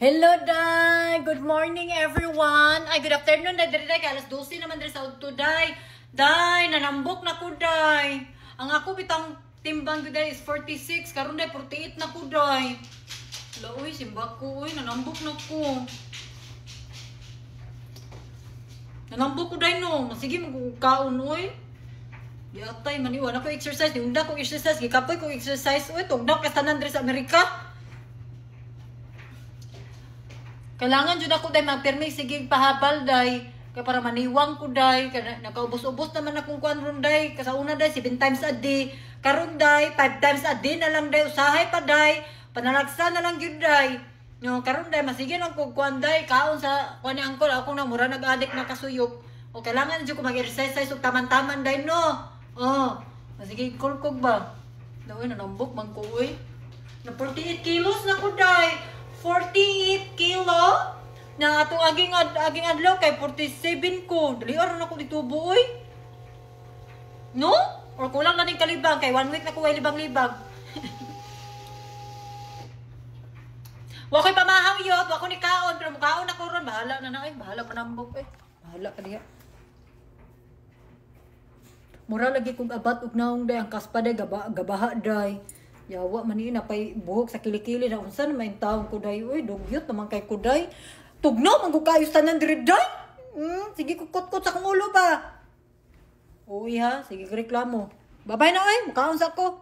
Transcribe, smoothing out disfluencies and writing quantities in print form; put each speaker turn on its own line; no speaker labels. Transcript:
Hello, Day! Good morning, everyone! Ay, good afternoon, Day. Day, alas 12 naman din sa auto, Day. Day, nanambok na ko, Day. Ang ako bitang timbang ko, Day, is 46. Karon Day, 48 na ko, Day. Hala, uy, simbak ko, uy. Nanambok na ko. Nanambok ko, Day, no. Sige, magkaon, uy. Yatay, maniwan ako exercise. Diunda ko exercise. Gikapoy ko exercise. Uy, tugnaw ka tanan diri sa Amerika. Kailangan jud ako day magpermi sige pahabal day kay para maniwang ko day nakaubos-ubos naman akong kuan ron day sa una day 7 times a day karon day 5 times a day na lang day usahay pa day panalagsa na lang gyud day no karon day masige lang ko kuan day kaon sa kuan ni uncle ako na mura nag-addict na kasuyok o kailangan jud ko mag-exercise ug taman-taman day no masige kulkog ba daw nanambok man ko uy na 48 kilos na ko day 48 kilo na atong aging adlaw kay 47 ko. Dali aron ako ditubo oy. No? Or kulang na ning kalibang kay 1 week na ko ay libang-libang. Wa ko'y pamahang yot, wa ko ni kaon pero mukaon ako ron bahala na ay bahala manambok eh. Bahala ka diha. Mura lagi kong abat ug naong day ang kaspaday gabaha day. Yawa man na pay buhok sa kilikili na unsan may taong kuday uy dugyot naman kay kuday tugnaw man ko kayo tanan diri day sige kukot-kot sa kong ulo ba uy ha sige reklamo babay na oy mukaon sa ko